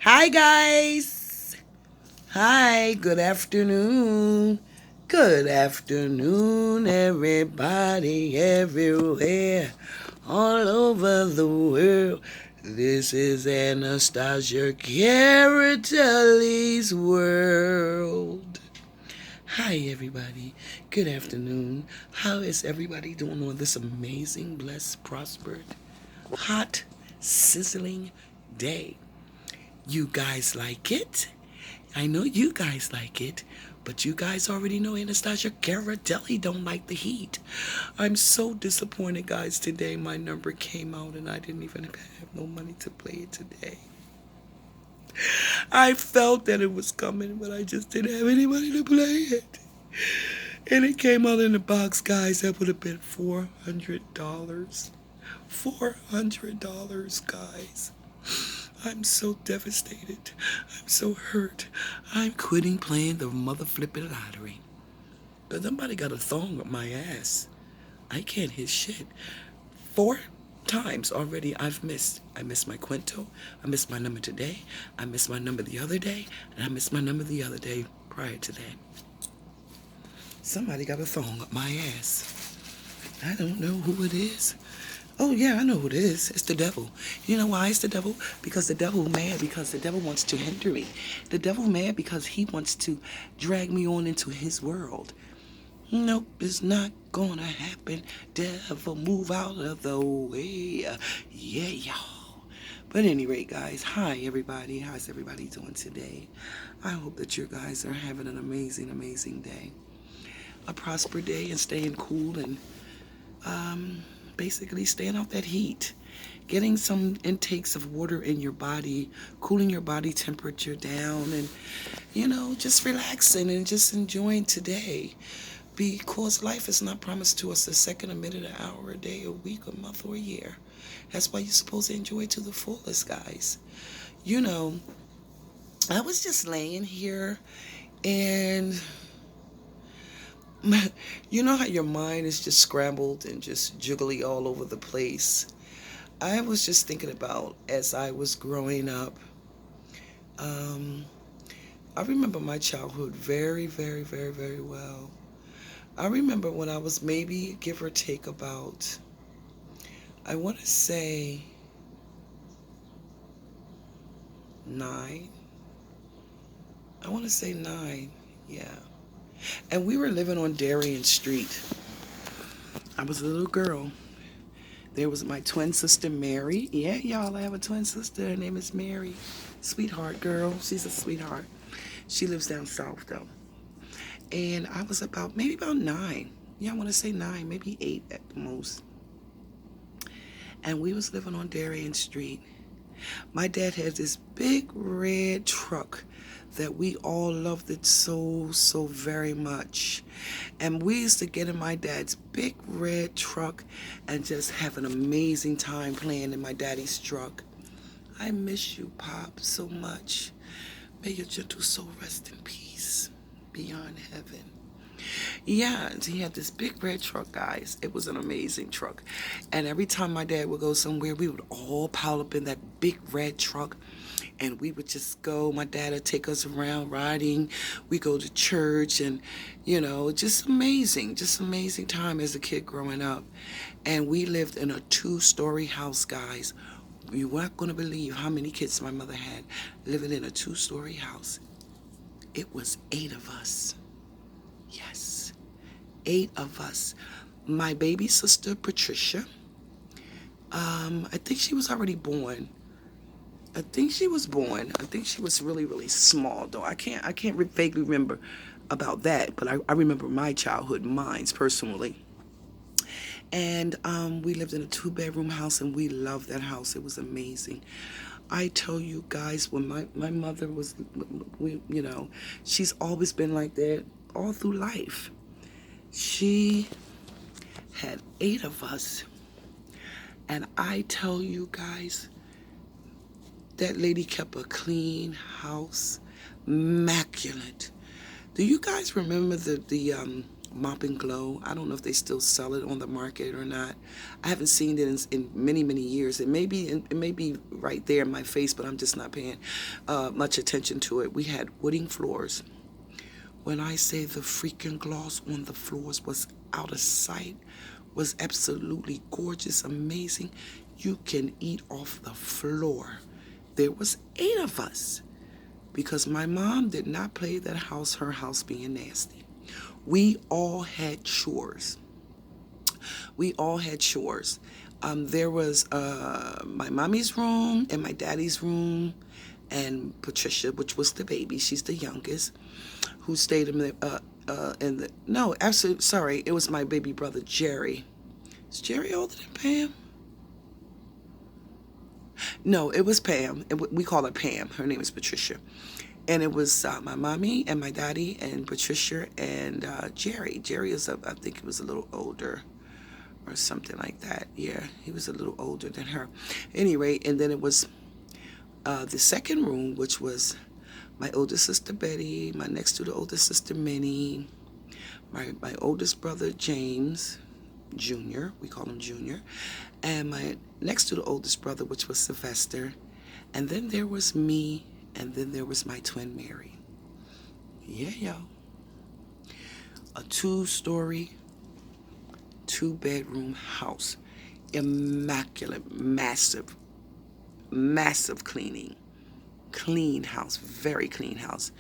Hi, guys. Hi, good afternoon. Good afternoon, everybody, everywhere, all over the world. This is Anastasia, GHIRADELLI'S world. Hi, everybody. Good afternoon. How is everybody doing on this amazing, blessed, prospered, hot, sizzling day? You guys like it? I know you guys like it, but you guys already know Anastasia GHIRADELLI don't like the heat. I'm so disappointed, guys. Today my number came out and I didn't even have no money to play it today. I felt that it was coming, but I just didn't have any money to play it. And it came out in the box, guys. That would have been $400. $400, guys. I'm so devastated. I'm so hurt. I'm quitting playing the mother flipping lottery. But somebody got a thong up my ass. I can't hit shit. 4 times already I've missed. I missed my quinto. I missed my number today. I missed my number the other day. And I missed my number the other day prior to that. Somebody got a thong up my ass. I don't know who it is. Oh, yeah, I know who it is. It's the devil. You know why it's the devil? Because the devil mad because the devil wants to hinder me. The devil mad because he wants to drag me on into his world. Nope, it's not gonna happen. Devil, move out of the way. Yeah, y'all. But at any rate, guys, hi, everybody. How's everybody doing today? I hope that you guys are having an amazing, amazing day. A prosperous day and staying cool and basically staying off that heat, getting some intakes of water in your body, cooling your body temperature down, and just relaxing and just enjoying today, because life is not promised to us a second, a minute, an hour, a day, a week, a month, or a year. That's why you're supposed to enjoy it to the fullest, guys. I was just laying here and you know how your mind is just scrambled and just jiggly all over the place. I was just thinking about as I was growing up. Um, I remember my childhood very, very, very, very well. I remember when I was maybe, give or take, about, I want to say 9. I want to say 9, yeah. And we were living on Darian Street. I was a little girl. There was my twin sister, Mary. Yeah, y'all, I have a twin sister. Her name is Mary. Sweetheart girl. She's a sweetheart. She lives down south, though. And I was maybe about 9. Yeah, I want to say 9, maybe 8 at the most. And we was living on Darian Street. My dad had this big red truck that we all loved it so, so very much. And we used to get in my dad's big red truck and just have an amazing time playing in my daddy's truck. I miss you, Pop, so much. May your gentle soul rest in peace beyond heaven. Yeah, and he had this big red truck, guys. It was an amazing truck. And every time my dad would go somewhere, we would all pile up in that big red truck. And we would just go. My dad would take us around riding. We go to church and, just amazing time as a kid growing up. And we lived in a 2-story house, guys. You weren't going to believe how many kids my mother had living in a 2-story house. It was 8 of us. Yes, 8 of us. My baby sister, Patricia, I think she was already born. I think she was really, really small, though. I can't vaguely remember about that, but I remember my childhood, mine's personally. And we lived in a 2-bedroom house, and we loved that house. It was amazing. I tell you guys, when my mother was, she's always been like that all through life. She had 8 of us. And I tell you guys, that lady kept a clean house, immaculate. Do you guys remember the Mop and Glow. I don't know if they still sell it on the market or not. I haven't seen it in many, many years. It may be right there in my face, but I'm just not paying much attention to it. We had wooding floors. When I say the freaking gloss on the floors was out of sight, was absolutely gorgeous, amazing. You can eat off the floor. There was 8 of us because my mom did not play that house, her house being nasty. We all had chores. There was my mommy's room and my daddy's room, and Patricia, which was the baby, she's the youngest, who stayed in the, no, actually, sorry, it was my baby brother, Jerry. Is Jerry older than Pam? No, it was Pam. We call her Pam. Her name is Patricia. And it was my mommy and my daddy and Patricia and Jerry. Jerry is, I think he was a little older or something like that. Yeah, he was a little older than her. Anyway, and then it was the second room, which was my oldest sister Betty, my next to the oldest sister Minnie, my oldest brother James Jr., we call him Junior, and my next to the oldest brother, which was Sylvester, and then there was me, and then there was my twin Mary. Yeah, yo. A 2-story, 2-bedroom house. Immaculate, massive cleaning. Clean house, very clean house.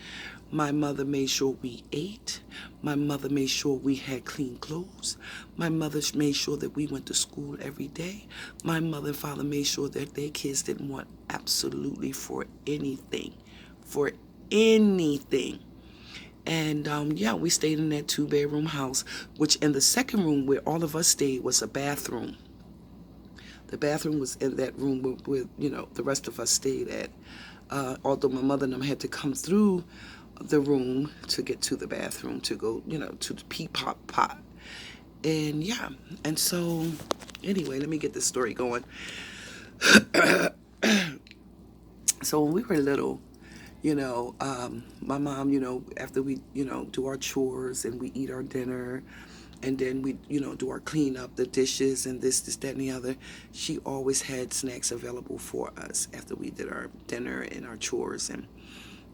My mother made sure we ate. My mother made sure we had clean clothes. My mother made sure that we went to school every day. My mother and father made sure that their kids didn't want absolutely for anything. For anything. And yeah, we stayed in that 2-bedroom house, which in the second room where all of us stayed was a bathroom. The bathroom was in that room where the rest of us stayed at. Although my mother and them had to come through the room to get to the bathroom to go, to the pee pot. And yeah, and so anyway, let me get this story going. So when we were little, my mom, after we, do our chores and we eat our dinner, and then we, do our cleanup, the dishes and this, that, and the other, she always had snacks available for us after we did our dinner and our chores, and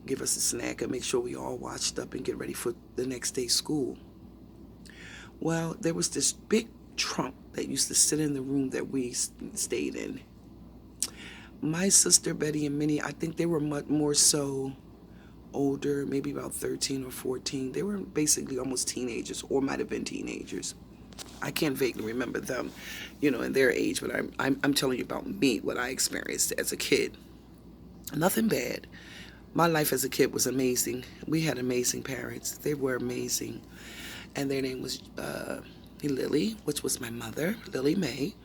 give us a snack and make sure we all washed up and get ready for the next day's school. Well, there was this big trunk that used to sit in the room that we stayed in. My sister Betty and Minnie, I think they were much more so older, maybe about 13 or 14. They were basically almost teenagers, or might have been teenagers. I can't vaguely remember them, in their age, but I'm telling you about me, what I experienced as a kid. Nothing bad. My life as a kid was amazing. We had amazing parents. They were amazing. And their name was Lily, which was my mother, Lily Mae.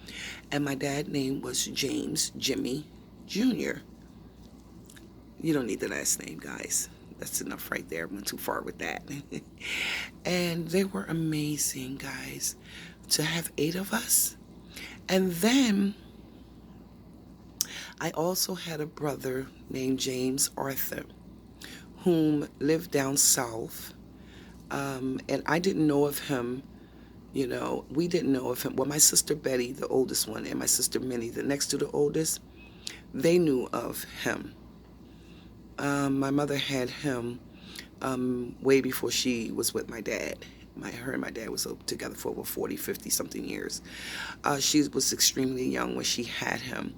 And my dad's name was James Jimmy Jr. You don't need the last name, guys. That's enough right there. I went too far with that. And they were amazing, guys, to have 8 of us. And then I also had a brother named James Arthur, whom lived down south. And I didn't know of him, we didn't know of him. Well, my sister Betty, the oldest one, and my sister Minnie, the next to the oldest, they knew of him. My mother had him way before she was with my dad. Her and my dad was together for over 40, 50 something years. She was extremely young when she had him.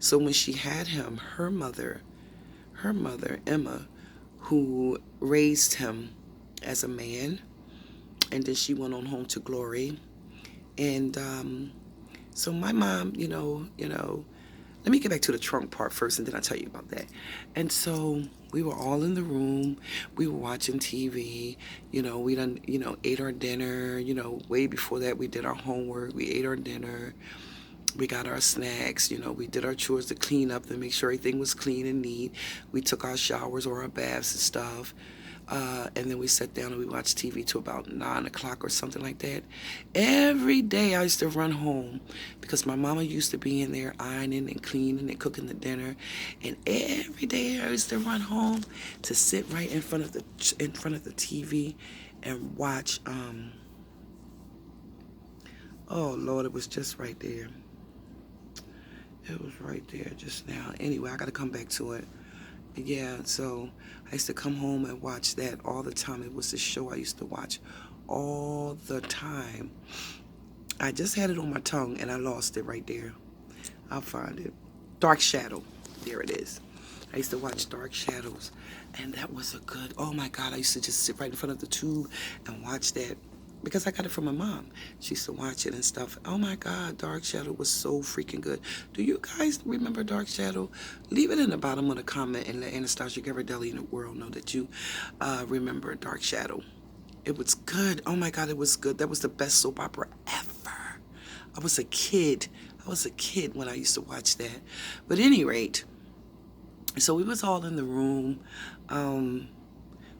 So when she had him, her mother, Emma, who raised him as a man, and then she went on home to glory. And so my mom, let me get back to the trunk part first, and then I'll tell you about that. And so we were all in the room. We were watching TV. We done, ate our dinner. Way before that, we did our homework. We ate our dinner. We got our snacks. We did our chores to clean up and make sure everything was clean and neat. We took our showers or our baths and stuff. And then we sat down and we watched TV till about 9 o'clock or something like that. Every day I used to run home because my mama used to be in there ironing and cleaning and cooking the dinner. And every day I used to run home to sit right in front of the TV and watch Oh, Lord, it was just right there. It was right there just now. Anyway, I got to come back to it. Yeah, so I used to come home and watch that all the time. It was the show I used to watch all the time. I just had it on my tongue and I lost it right there. I'll find it. Dark Shadow. There it is. I used to watch Dark Shadows, and that was a good, oh my God, I used to just sit right in front of the tube and watch that because I got it from my mom. She used to watch it and stuff. Oh my God, Dark Shadow was so freaking good. Do you guys remember Dark Shadow? Leave it in the bottom of the comment and let Anastasia GHIRADELLI in the world know that you remember Dark Shadow. It was good. Oh my God, it was good. That was the best soap opera ever. I was a kid. I was a kid when I used to watch that. But at any rate, so we was all in the room.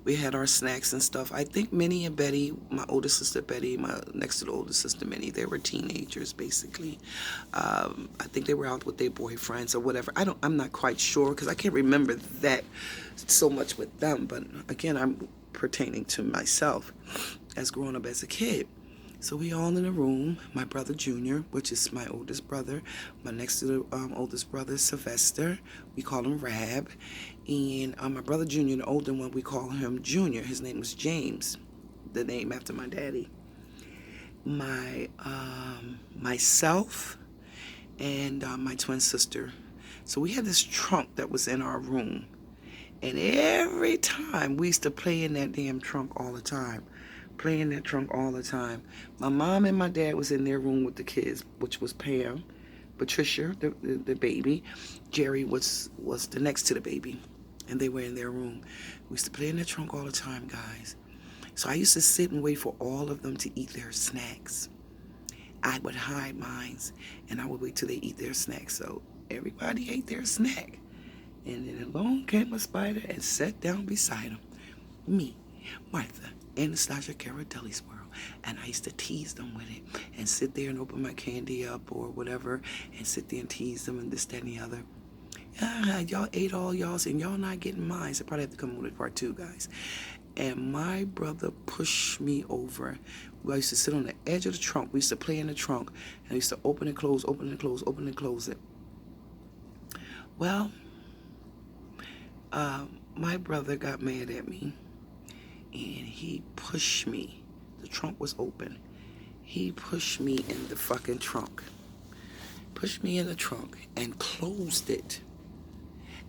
We had our snacks and stuff. I think Minnie and Betty, my older sister Betty, my next to the older sister Minnie, they were teenagers basically. I think they were out with their boyfriends or whatever. I'm not quite sure because I can't remember that so much with them. But again, I'm pertaining to myself as growing up as a kid. So we all in a room. My brother Junior, which is my oldest brother, my next to the oldest brother Sylvester, we call him Rab, and my brother Junior, the older one, we call him Junior. His name was James, the name after my daddy. Myself and my twin sister. So we had this trunk that was in our room, and every time we used to play in that damn trunk all the time. Playing that trunk all the time. My mom and my dad was in their room with the kids, which was Pam, Patricia, the baby. Jerry was the next to the baby, and they were in their room. We used to play in that trunk all the time, guys. So I used to sit and wait for all of them to eat their snacks. I would hide mine, and I would wait till they eat their snacks. So everybody ate their snack, and then along came a spider and sat down beside them. Me, Martha, Anastasia GHIRADELLI'S world. And I used to tease them with it and sit there and open my candy up or whatever and sit there and tease them and this, that, and the other. Y'all ate all y'all's and y'all not getting mine. So I probably have to come with part 2, guys. And my brother pushed me over. I used to sit on the edge of the trunk. We used to play in the trunk. And I used to open and close, open and close, open and close it. Well, my brother got mad at me. And he pushed me. The trunk was open. He pushed me in the fucking trunk. Pushed me in the trunk and closed it.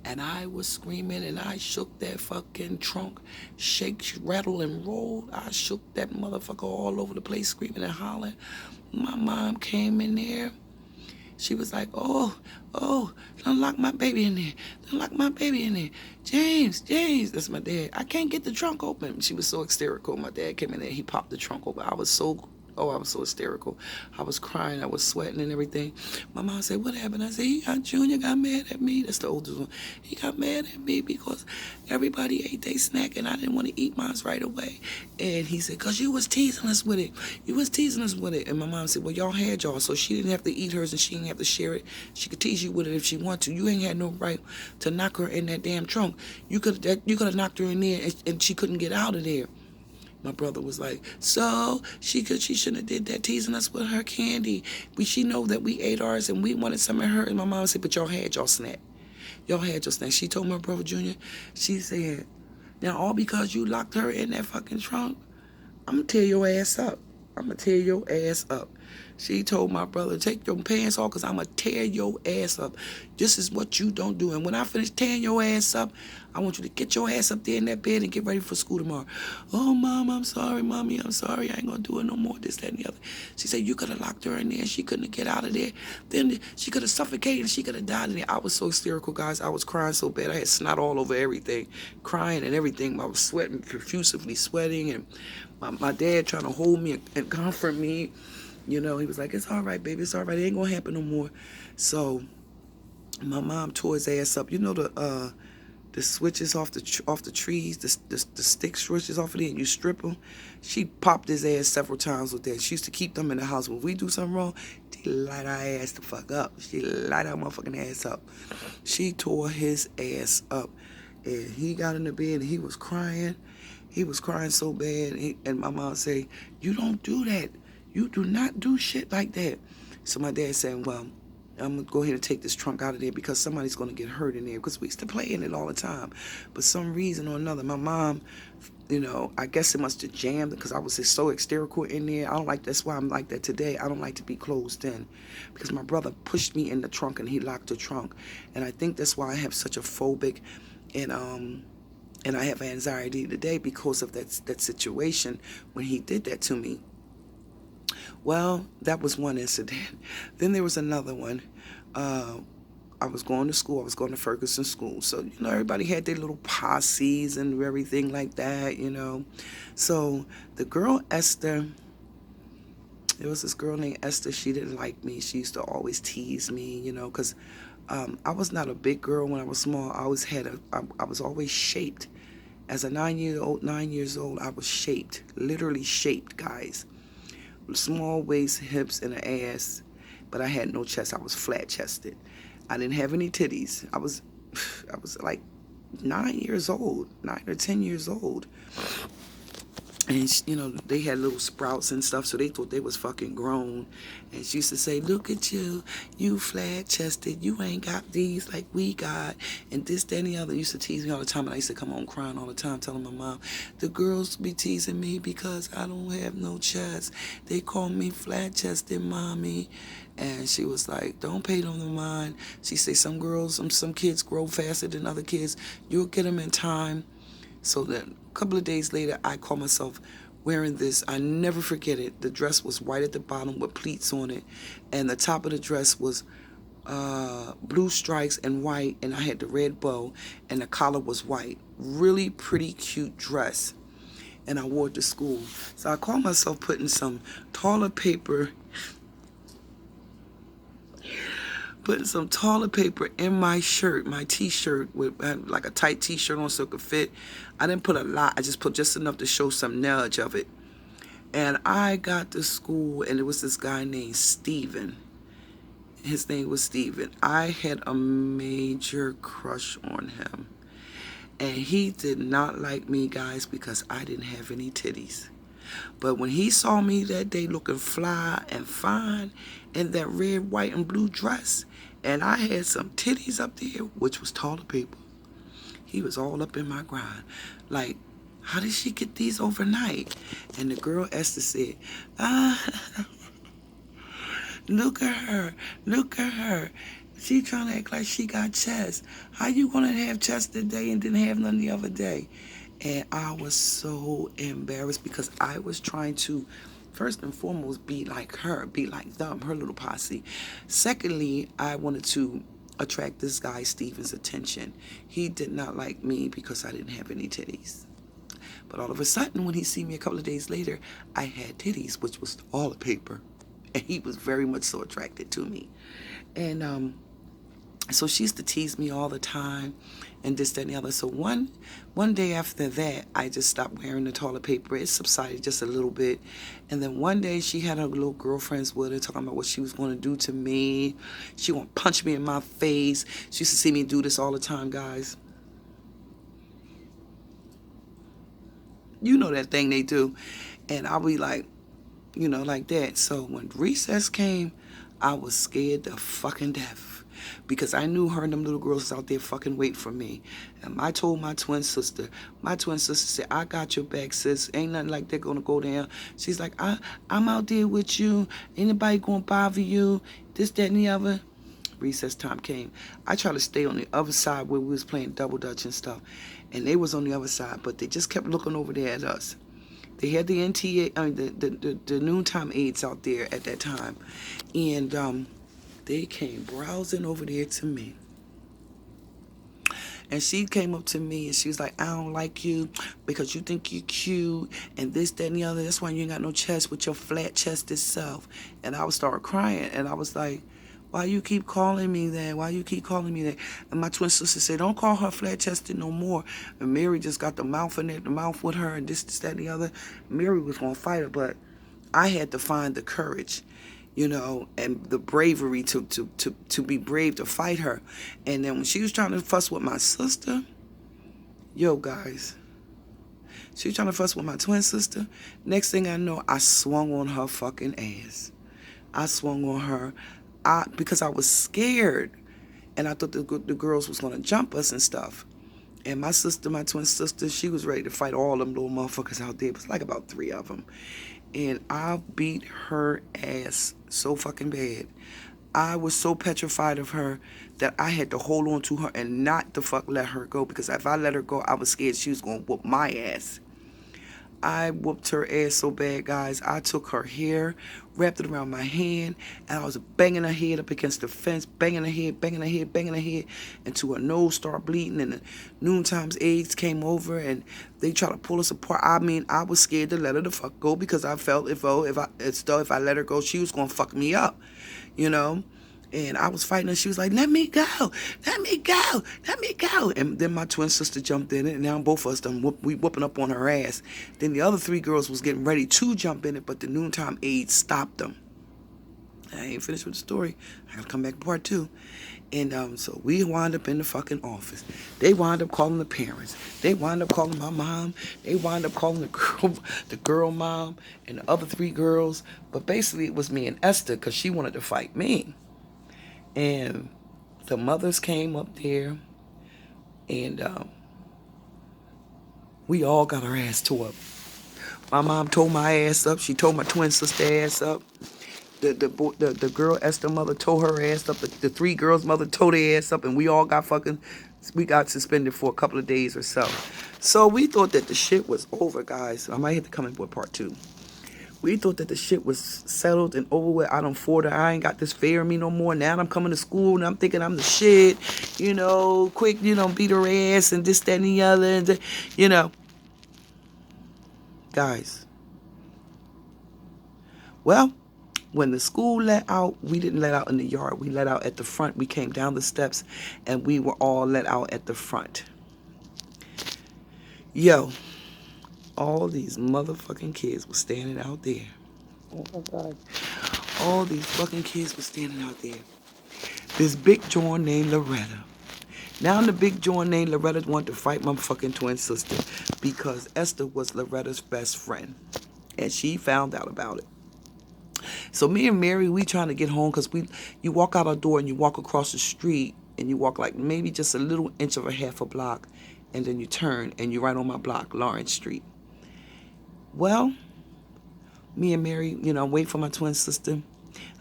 And I was screaming and I shook that fucking trunk. Shake, rattle, and roll. I shook that motherfucker all over the place, screaming and hollering. My mom came in there. She was like, oh, don't lock my baby in there. Don't lock my baby in there. James, that's my dad. I can't get the trunk open. She was so hysterical. My dad came in there. He popped the trunk open. I was so hysterical. I was crying. I was sweating and everything. My mom said, what happened? I said, Junior got mad at me. That's the oldest one. He got mad at me because everybody ate their snack and I didn't want to eat mine right away. And he said, because you was teasing us with it. You was teasing us with it. And my mom said, well, y'all had y'all, so she didn't have to eat hers and she didn't have to share it. She could tease you with it if she wanted to. You ain't had no right to knock her in that damn trunk. You could have knocked her in there and she couldn't get out of there. My brother was like, so she shouldn't have did that, teasing us with her candy. She know that we ate ours and we wanted some of her. And my mom said, but y'all had y'all snack. Y'all had your snack. She told my brother Junior, she said, now all because you locked her in that fucking trunk, I'm going to tear your ass up. I'm going to tear your ass up. She told my brother, take your pants off because I'm going to tear your ass up. This is what you don't do. And when I finish tearing your ass up, I want you to get your ass up there in that bed and get ready for school tomorrow. Oh, Mom, I'm sorry, Mommy, I'm sorry. I ain't going to do it no more, this, that, and the other. She said, you could have locked her in there and she couldn't get out of there. Then she could have suffocated and she could have died in there. I was so hysterical, guys. I was crying so bad. I had snot all over everything, crying and everything. I was sweating, profusively sweating. And my dad trying to hold me and comfort me. You know, he was like, it's all right, baby. It's all right. It ain't going to happen no more. So my mom tore his ass up. You know the switches off the trees, the stick switches off of there, and you strip them. She popped his ass several times with that. She used to keep them in the house. When we do something wrong, she light our ass the fuck up. She light our motherfucking ass up. She tore his ass up. And he got in the bed and he was crying. He was crying so bad. And my mom said, you don't do that. You do not do shit like that. So my dad said, well, I'm going to go ahead and take this trunk out of there because somebody's going to get hurt in there. Because we used to play in it all the time. But some reason or another, my mom, you know, I guess it must have jammed because I was just so hysterical in there. I don't like, that's why I'm like that today. I don't like to be closed in because my brother pushed me in the trunk and he locked the trunk. And I think that's why I have such a phobic and I have anxiety today because of that situation when he did that to me. Well, that was one incident. Then there was another one. I was going to school. I was going to Ferguson School. So, you know, everybody had their little posses and everything like that, you know. So the girl Esther, there was this girl named Esther. She didn't like me. She used to always tease me, you know, because I was not a big girl when I was small. I was always shaped. As a 9 years old, I was shaped, literally shaped, guys. Small waist, hips, and an ass, but I had no chest. I was flat chested. I didn't have any titties. I was like 9 years old, 9 or 10 years old. And, you know, they had little sprouts and stuff, so they thought they was fucking grown. And she used to say, look at you, you flat-chested, you ain't got these like we got, and this, that, and the other. Used to tease me all the time, and I used to come home crying all the time, telling my mom, the girls be teasing me because I don't have no chest. They call me flat-chested, mommy. And she was like, don't pay them no mind. She said, some kids grow faster than other kids. You'll get them in time. So that a couple of days later, I caught myself wearing this. I never forget it. The dress was white at the bottom with pleats on it. And the top of the dress was blue stripes and white. And I had the red bow. And the collar was white. Really pretty, cute dress. And I wore it to school. So I caught myself putting some taller paper in my shirt, my t-shirt, with like a tight t-shirt on so it could fit. I didn't put a lot. I just put just enough to show some nudge of it. And I got to school, and it was this guy named Steven. His name was Steven. I had a major crush on him. And he did not like me, guys, because I didn't have any titties. But when he saw me that day looking fly and fine in that red, white, and blue dress, and I had some titties up there, which was taller paper, he was all up in my grind. Like, how did she get these overnight? And the girl Esther said, look at her. She trying to act like she got chest. How you gonna have chest today and didn't have none the other day? And I was so embarrassed because I was trying to, first and foremost, be like her, be like them, her little posse. Secondly, I wanted to attract this guy Steven's attention. He did not like me because I didn't have any titties. But all of a sudden, when he see me a couple of days later, I had titties, which was all the paper. And he was very much so attracted to me. And so she used to tease me all the time and this, that, and the other. So one day after that, I just stopped wearing the toilet paper. It subsided just a little bit. And then one day she had her little girlfriends with her talking about what she was going to do to me. She going to punch me in my face. She used to see me do this all the time, guys. You know that thing they do. And I'll be like, you know, like that. So when recess came, I was scared to fucking death. Because I knew her and them little girls was out there fucking waiting for me. And I told my twin sister. My twin sister said, I got your back, sis. Ain't nothing like that gonna go down. She's like, I'm out there with you. Anybody gonna bother you? This, that, and the other. Recess time came. I tried to stay on the other side where we was playing double dutch and stuff. And they was on the other side. But they just kept looking over there at us. They had the NTA, I mean, the noontime aides out there at that time. And they came browsing over there to me. And she came up to me and she was like, I don't like you because you think you're cute and this, that, and the other. That's why you ain't got no chest with your flat-chested self. And I would start crying. And I was like, why you keep calling me that? Why you keep calling me that? And my twin sister said, don't call her flat-chested no more. And Mary just got the mouth in it, the mouth with her and this, that, and the other. Mary was going to fight her, but I had to find the courage, you know, and the bravery to be brave to fight her. And then when she was trying to fuss with my sister, yo, guys, She was trying to fuss with my twin sister. Next thing I know, I swung on her fucking ass. I swung on her because I was scared. And I thought the girls was going to jump us and stuff. And my sister, my twin sister, she was ready to fight all them little motherfuckers out there. It was like about 3 of them. And I beat her ass so fucking bad. I was so petrified of her that I had to hold on to her and not the fuck let her go. Because if I let her go, I was scared she was going to whoop my ass. I whooped her ass so bad, guys. I took her hair, wrapped it around my hand, and I was banging her head up against the fence, banging her head, banging her head, banging her head, until her nose started bleeding, and the noontime's aides came over, and they tried to pull us apart. I mean, I was scared to let her the fuck go because I felt if I let her go, she was going to fuck me up, you know? And I was fighting her. She was like, let me go, let me go, let me go. And then my twin sister jumped in it, and now both of us we whooping up on her ass. Then the other 3 girls was getting ready to jump in it, but the noontime aides stopped them. I ain't finished with the story. I gotta come back to part 2. And so we wound up in the fucking office. They wound up calling the parents. They wound up calling my mom. They wound up calling the girl mom and the other 3 girls. But basically it was me and Esther because she wanted to fight me. And the mothers came up there, and we all got our ass tore up. My mom tore my ass up. She tore my twin sister ass up. The girl Esther mother tore her ass up. The 3 girls mother tore their ass up, and we all got suspended for a couple of days or so. So we thought that the shit was over, guys. I might have to come in with part 2. We thought that the shit was settled and over with. I done fought her. I ain't got this fear in me no more. Now I'm coming to school and I'm thinking I'm the shit. You know, quick, beat her ass and this, that, and the other. And Guys. Well, when the school let out, we didn't let out in the yard. We let out at the front. We came down the steps and we were all let out at the front. Yo. All these motherfucking kids were standing out there. Oh my God. All these fucking kids were standing out there. This big joint named Loretta. Now the big joint named Loretta wanted to fight my fucking twin sister because Esther was Loretta's best friend. And she found out about it. So me and Mary, we trying to get home because you walk out our door and you walk across the street and you walk like maybe just a little inch of a half a block and then you turn and you're right on my block, Lawrence Street. Well, me and Mary, wait for my twin sister.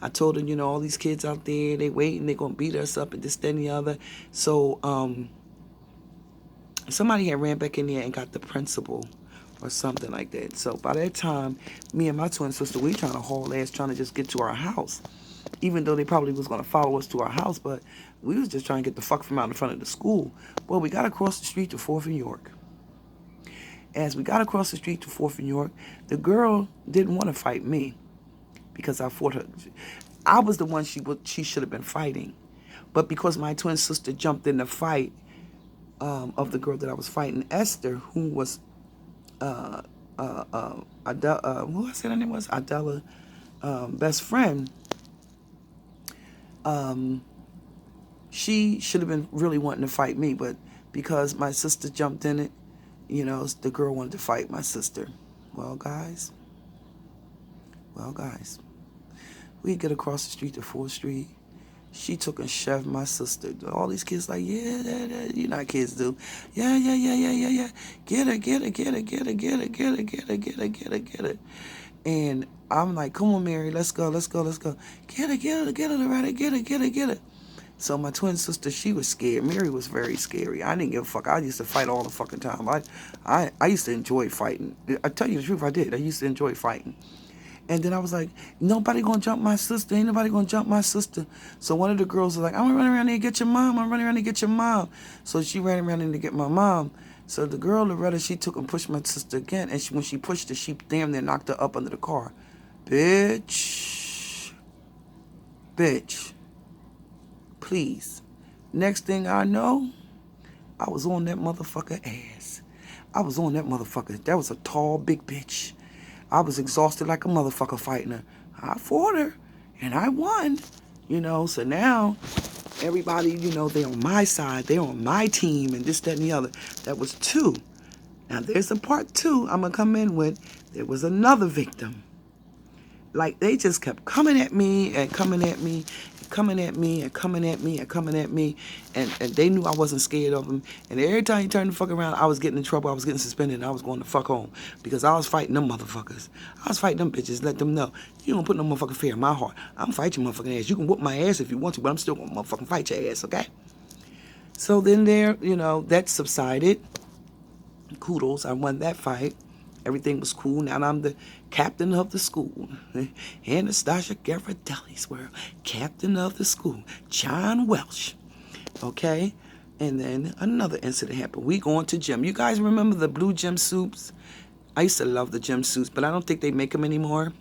I told her, all these kids out there, they waiting, they gonna beat us up and this, that, and the other. So, somebody had ran back in there and got the principal or something like that. So by that time, me and my twin sister, we trying to haul ass, trying to just get to our house. Even though they probably was gonna follow us to our house, but we was just trying to get the fuck from out in front of the school. Well, we got across the street to 4th and York. As we got across the street to 4th and York, the girl didn't want to fight me because I fought her. I was the one she should have been fighting. But because my twin sister jumped in the fight of the girl that I was fighting, Esther, who was, Adela, who I said her name was? Adela, best friend, she should have been really wanting to fight me. But because my sister jumped in it, the girl wanted to fight my sister. Well, guys, we get across the street to 4th Street. She took and shoved my sister. All these kids like, yeah, you know how kids do. Yeah. Get her. And I'm like, come on, Mary, let's go. Get her, Loretta, get her. So my twin sister, she was scared. Mary was very scary. I didn't give a fuck. I used to fight all the fucking time. I used to enjoy fighting. I tell you the truth, I did. I used to enjoy fighting. And then I was like, nobody gonna jump my sister. Ain't nobody gonna jump my sister. So one of the girls was like, I'm gonna run around there and get your mom. So she ran around there to get my mom. So the girl, Loretta, she took and pushed my sister again. And when she pushed her, she damn near knocked her up under the car. Bitch. Please. Next thing I know, I was on that motherfucker ass. I was on that motherfucker. That was a tall, big bitch. I was exhausted like a motherfucker fighting her. I fought her, and I won. So now everybody, they on my side. They on my team, and this, that, and the other. That was 2. Now there's a part two I'm gonna come in with. There was another victim. Like they just kept coming at me and coming at me, and coming at me and coming at me and coming at me, and they knew I wasn't scared of them. And every time you turned the fuck around, I was getting in trouble. I was getting suspended. And I was going to fuck home because I was fighting them motherfuckers. I was fighting them bitches. Let them know you don't put no motherfucking fear in my heart. I'm fighting your motherfucking ass. You can whoop my ass if you want to, but I'm still gonna motherfucking fight your ass, okay? So then there, that subsided. Kudos, I won that fight. Everything was cool. Now I'm the captain of the school. Anastasia GHIRADELLI'S world. Captain of the school. John Welsh. Okay? And then another incident happened. We going to gym. You guys remember the blue gym suits? I used to love the gym suits, but I don't think they make them anymore.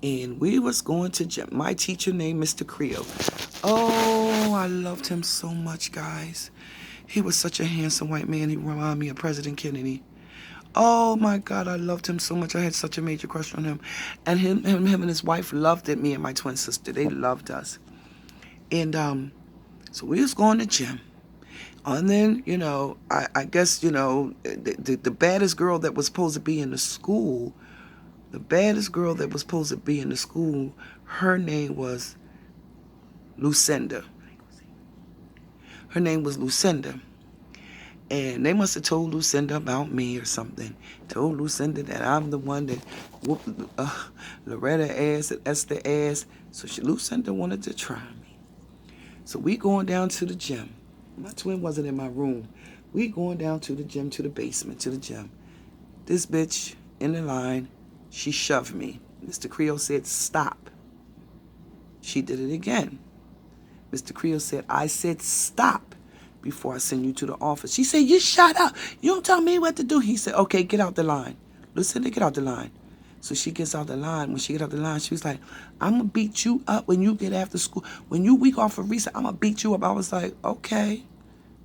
And we was going to gym. My teacher named Mr. Creo. Oh, I loved him so much, guys. He was such a handsome white man. He reminded me of President Kennedy. Oh my God, I loved him so much. I had such a major crush on him. And him and his wife loved it, me and my twin sister. They loved us. And so we was going to gym. And then, I guess, the baddest girl that was supposed to be in the school, her name was Lucinda. Her name was Lucinda. And they must have told Lucinda about me or something. Told Lucinda that I'm the one that whooped Loretta ass and Esther ass. So Lucinda wanted to try me. So we going down to the gym. My twin wasn't in my room. We going down to the gym, to the basement, to the gym. This bitch in the line, she shoved me. Mr. Creo said, stop. She did it again. Mr. Creo said, I said, stop before I send you to the office. She said, you shut up. You don't tell me what to do. He said, okay, get out the line. Lucinda, get out the line. So she gets out the line. When she get out the line, she was like, I'm going to beat you up when you get after school. When you week off of recess, I'm going to beat you up. I was like, okay,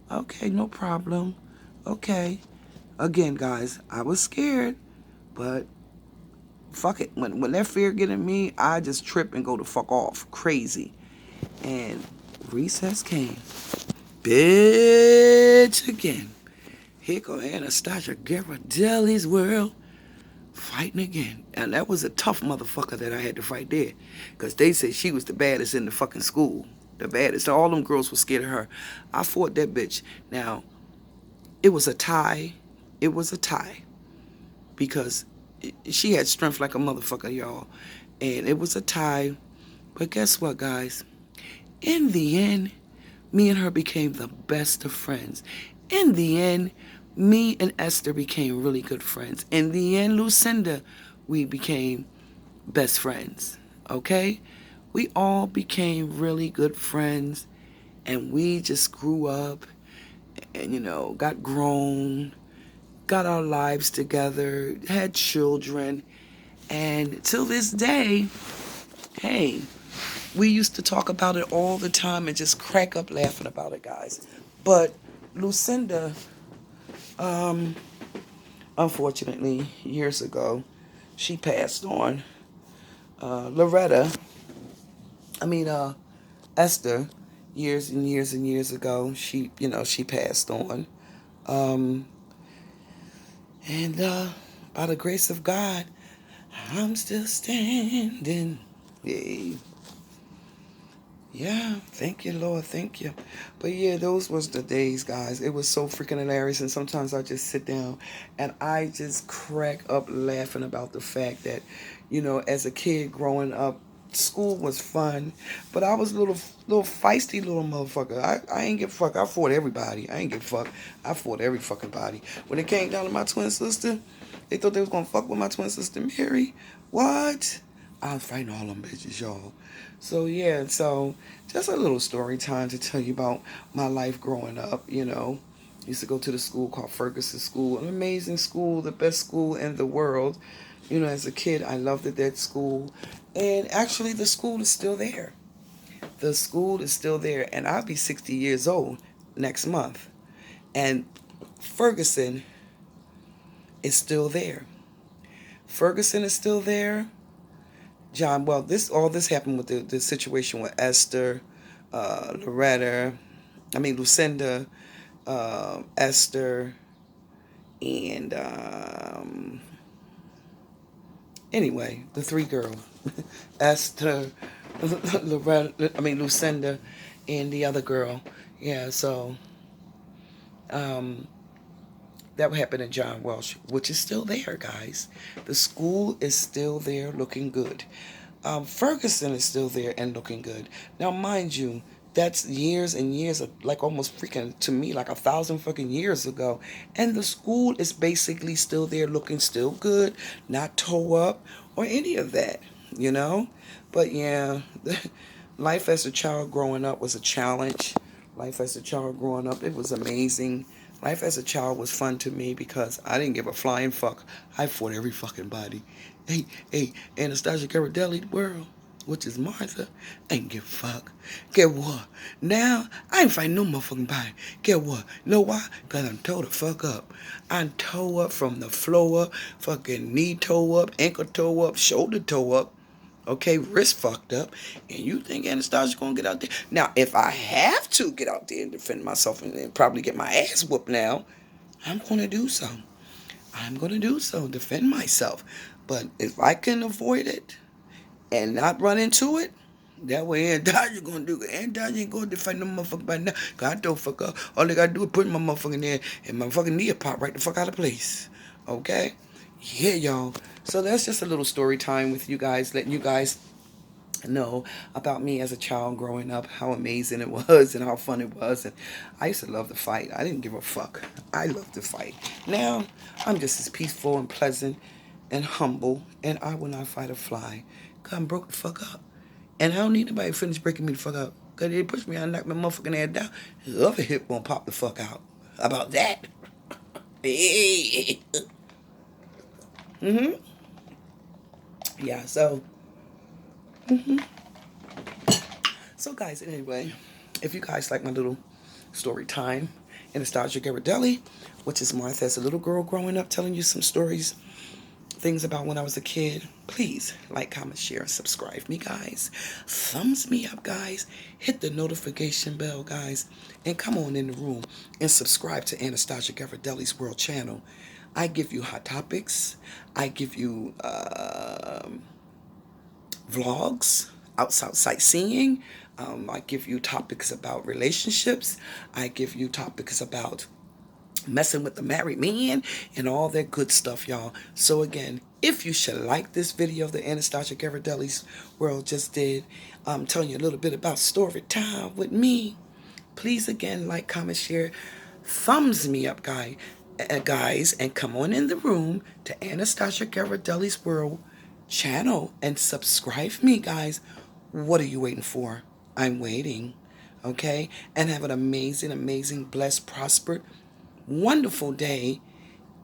no problem. Okay. Again, guys, I was scared, but fuck it. When that fear get in me, I just trip and go the fuck off. Crazy. And recess came. Bitch again. Here go Anastasia GHIRADELLI'S world fighting again. And that was a tough motherfucker that I had to fight there. Because they said she was the baddest in the fucking school. The baddest. All them girls were scared of her. I fought that bitch. Now, it was a tie. It was a tie. Because she had strength like a motherfucker, y'all. And it was a tie. But guess what, guys? In the end, me and her became the best of friends. In the end, me and Esther became really good friends. In the end, Lucinda, we became best friends. Okay? We all became really good friends. And we just grew up and, got grown, got our lives together, had children. And till this day, hey, we used to talk about it all the time and just crack up laughing about it, guys. But Lucinda, unfortunately, years ago, she passed on. Esther, years and years and years ago, she passed on. And by the grace of God, I'm still standing. Yay. Yeah, thank you, Lord, thank you. But yeah, those was the days, guys. It was so freaking hilarious, and sometimes I just sit down and I just crack up laughing about the fact that, as a kid growing up, school was fun, but I was a little feisty little motherfucker. I ain't give a fuck. I fought everybody. I ain't give a fuck. I fought every fucking body. When it came down to my twin sister, they thought they was gonna fuck with my twin sister Mary. What? I was fighting all them bitches, y'all. So yeah, so just a little story time to tell you about my life growing up, Used to go to the school called Ferguson School, an amazing school, the best school in the world. As a kid, I loved it, that school. And actually, the school is still there. The school is still there, and I'll be 60 years old next month. And Ferguson is still there. Ferguson is still there. John, well, all this happened with the situation with Esther, Lucinda, Esther, And anyway, the three girls, Esther, Lucinda, and the other girl. Yeah, so that happened in John Welsh, which is still there, guys. The school is still there, looking good. Ferguson is still there and looking good. Now, mind you, that's years and years of, like, almost freaking, to me, like 1,000 fucking years ago. And the school is basically still there, looking still good, not tore up or any of that, you know? But yeah, life as a child growing up was a challenge. Life as a child growing up, it was amazing. Life as a child was fun to me because I didn't give a flying fuck. I fought every fucking body. Hey, Anastasia Ghirardelli world, which is Martha, ain't give a fuck. Get what? Now, I ain't fighting no motherfucking body. Get what? Know why? Because I'm tore the fuck up. I'm tore up from the floor up, fucking knee toe up, ankle toe up, shoulder toe up. Okay, wrist fucked up, and you think Anastasia's gonna get out there? Now, if I have to get out there and defend myself and probably get my ass whooped now, I'm gonna do so. I'm gonna do so, defend myself. But if I can avoid it and not run into it, that way Anastasia gonna do it. Anastasia ain't gonna defend no motherfucker by now. Cause I don't fuck up. All they gotta do is put my motherfucking there and my fucking knee pop right the fuck out of place. Okay? Yeah, y'all. So that's just a little story time with you guys, letting you guys know about me as a child growing up, how amazing it was and how fun it was. And I used to love to fight. I didn't give a fuck. I loved to fight. Now I'm just as peaceful and pleasant and humble, and I will not fight a fly. Cause I'm broke the fuck up, and I don't need nobody to finish breaking me the fuck up. Cause they push me, I knock my motherfucking head down. The other hip won't pop the fuck out. How about that? Mm-hmm. Yeah. So guys, anyway, if you guys like my little story time, Anastasia Ghirardelli, which is Martha as a little girl growing up, telling you some stories, things about when I was a kid, please like, comment, share, and subscribe me, guys. Thumbs me up, guys. Hit the notification bell, guys. And come on in the room and subscribe to Anastasia Ghirardelli'S World channel. I give you hot topics. I give you vlogs, outside sightseeing. I give you topics about relationships. I give you topics about messing with the married man and all that good stuff, y'all. So again, if you should like this video that Anastasia Ghirardelli'S World just did, telling you a little bit about story time with me, please again like, comment, share, thumbs me up, guys, and come on in the room to Anastasia Ghirardelli'S World channel and subscribe me, guys. What are you waiting for? I'm waiting. Okay? And have an amazing, blessed, prospered, wonderful day.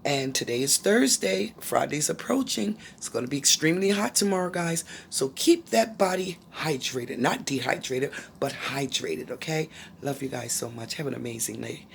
And today is Thursday. Friday's approaching. It's going to be extremely hot tomorrow, guys. So keep that body hydrated. Not dehydrated, but hydrated, okay? Love you guys so much. Have an amazing day.